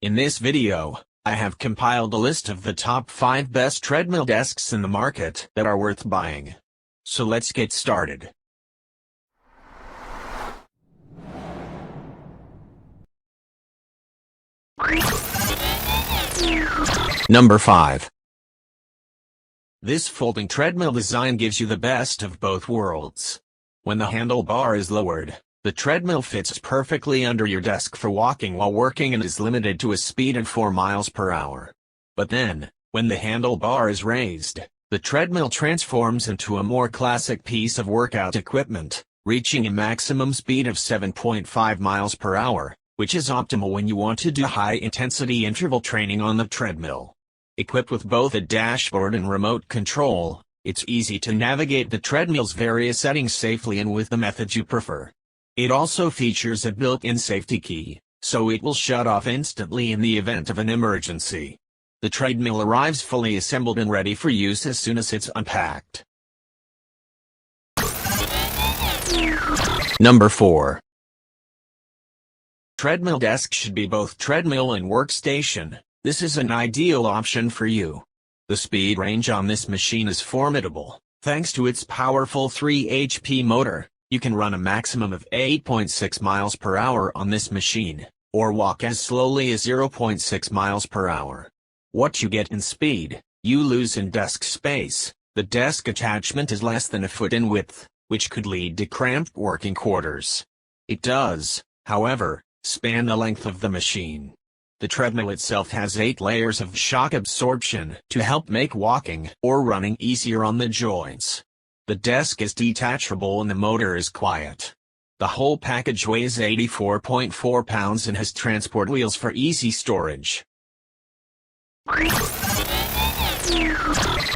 In this video, I have compiled a list of the top 5 best treadmill desks in the market that are worth buying. So let's get started. Number 5. This folding treadmill design gives you the best of both worlds. When the handlebar is lowered, the treadmill fits perfectly under your desk for walking while working and is limited to a speed of 4 miles per hour. But then, when the handlebar is raised, the treadmill transforms into a more classic piece of workout equipment, reaching a maximum speed of 7.5 miles per hour, which is optimal when you want to do high-intensity interval training on the treadmill. Equipped with both a dashboard and remote control, it's easy to navigate the treadmill's various settings safely and with the method you prefer. It also features a built-in safety key, so it will shut off instantly in the event of an emergency. The treadmill arrives fully assembled and ready for use as soon as it's unpacked. Number 4. Treadmill desk should be both treadmill and workstation. This is an ideal option for you. The speed range on this machine is formidable. Thanks to its powerful 3 HP motor, you can run a maximum of 8.6 miles per hour on this machine, or walk as slowly as 0.6 miles per hour. What you get in speed, you lose in desk space. The desk attachment is less than a foot in width, which could lead to cramped working quarters. It does, however, span the length of the machine. The treadmill itself has 8 layers of shock absorption to help make walking or running easier on the joints. The desk is detachable and the motor is quiet. The whole package weighs 84.4 pounds and has transport wheels for easy storage.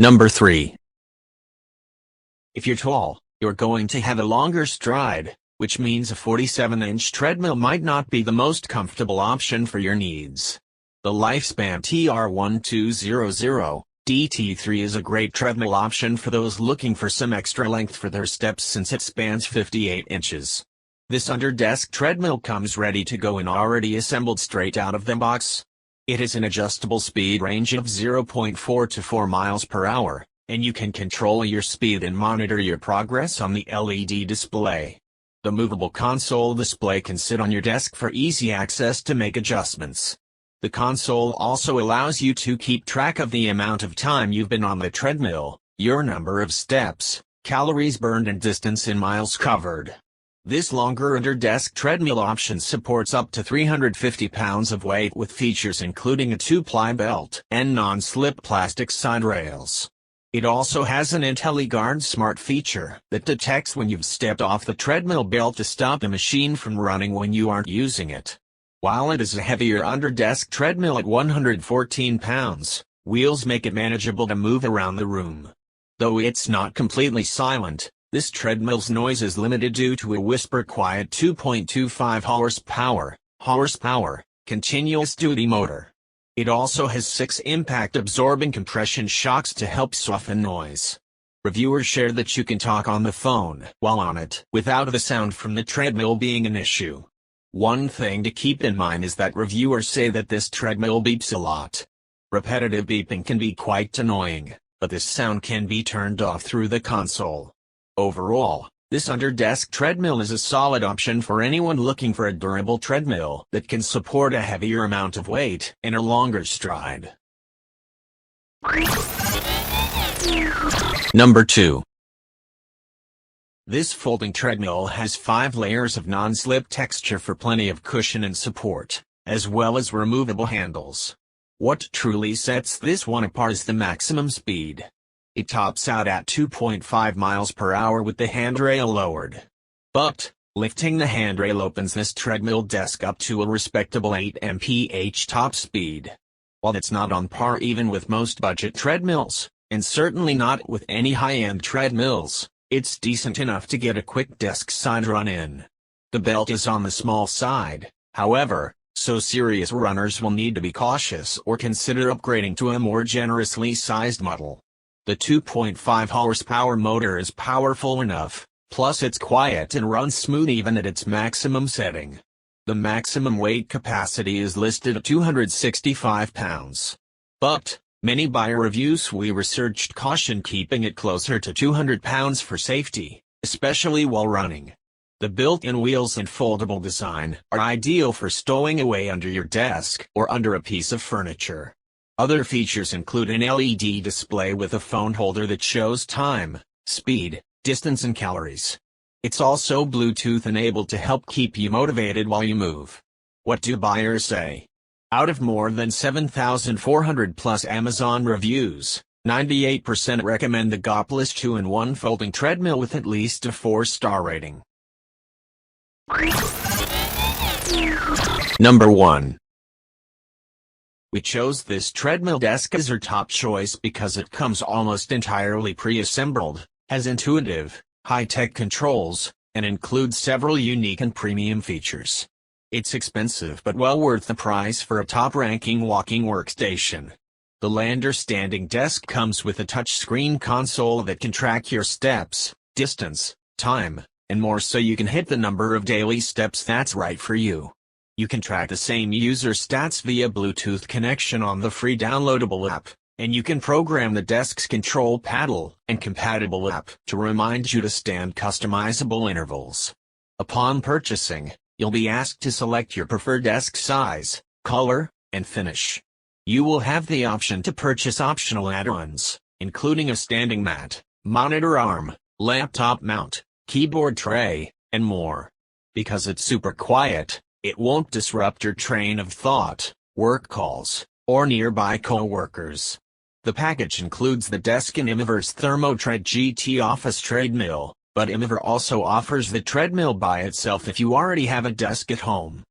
Number 3. If you're tall, you're going to have a longer stride, which means a 47-inch treadmill might not be the most comfortable option for your needs. The Lifespan TR1200 DT3 is a great treadmill option for those looking for some extra length for their steps since it spans 58 inches. This under-desk treadmill comes ready to go and already assembled straight out of the box. It has an adjustable speed range of 0.4 to 4 miles per hour, and you can control your speed and monitor your progress on the LED display. The movable console display can sit on your desk for easy access to make adjustments. The console also allows you to keep track of the amount of time you've been on the treadmill, your number of steps, calories burned and distance in miles covered. This longer under-desk treadmill option supports up to 350 pounds of weight with features including a 2-ply belt and non-slip plastic side rails. It also has an IntelliGuard smart feature that detects when you've stepped off the treadmill belt to stop the machine from running when you aren't using it. While it is a heavier under-desk treadmill at 114 pounds, wheels make it manageable to move around the room. Though it's not completely silent, this treadmill's noise is limited due to a whisper-quiet 2.25 horsepower, continuous-duty motor. It also has 6 impact-absorbing compression shocks to help soften noise. Reviewers share that you can talk on the phone while on it without the sound from the treadmill being an issue. One thing to keep in mind is that reviewers say that this treadmill beeps a lot. Repetitive beeping can be quite annoying, but this sound can be turned off through the console. Overall, this under-desk treadmill is a solid option for anyone looking for a durable treadmill that can support a heavier amount of weight and a longer stride. Number 2. This folding treadmill has 5 layers of non-slip texture for plenty of cushion and support, as well as removable handles. What truly sets this one apart is the maximum speed. It tops out at 2.5 miles per hour with the handrail lowered. But, lifting the handrail opens this treadmill desk up to a respectable 8 mph top speed. While it's not on par even with most budget treadmills, and certainly not with any high-end treadmills, it's decent enough to get a quick desk side run in. The belt is on the small side, however, so serious runners will need to be cautious or consider upgrading to a more generously sized model. The 2.5 horsepower motor is powerful enough, plus it's quiet and runs smooth even at its maximum setting. The maximum weight capacity is listed at 265 pounds. But many buyer reviews we researched caution keeping it closer to 200 pounds for safety, especially while running. The built-in wheels and foldable design are ideal for stowing away under your desk or under a piece of furniture. Other features include an LED display with a phone holder that shows time, speed, distance and calories. It's also Bluetooth enabled to help keep you motivated while you move. What do buyers say? Out of more than 7,400 plus Amazon reviews, 98% recommend the Gopless 2-in-1 folding treadmill with at least a 4-star rating. Number 1. We chose this treadmill desk as our top choice because it comes almost entirely pre-assembled, has intuitive, high-tech controls, and includes several unique and premium features. It's expensive but well worth the price for a top-ranking walking workstation. The Lander standing desk comes with a touchscreen console that can track your steps, distance, time, and more so you can hit the number of daily steps that's right for you. You can track the same user stats via Bluetooth connection on the free downloadable app. And you can program the desk's control paddle and compatible app to remind you to stand customizable intervals. Upon purchasing, you'll be asked to select your preferred desk size, color, and finish. You will have the option to purchase optional add-ons, including a standing mat, monitor arm, laptop mount, keyboard tray, and more. Because it's super quiet, it won't disrupt your train of thought, work calls, or nearby co-workers. The package includes the desk and Imiver's ThermoTread GT office treadmill, but Imiver also offers the treadmill by itself if you already have a desk at home.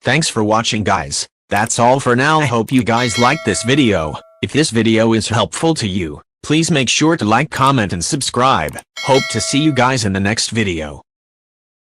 Thanks for watching, guys. That's all for now. I hope you guys liked this video. If this video is helpful to you, please make sure to like, comment and subscribe. Hope to see you guys in the next video.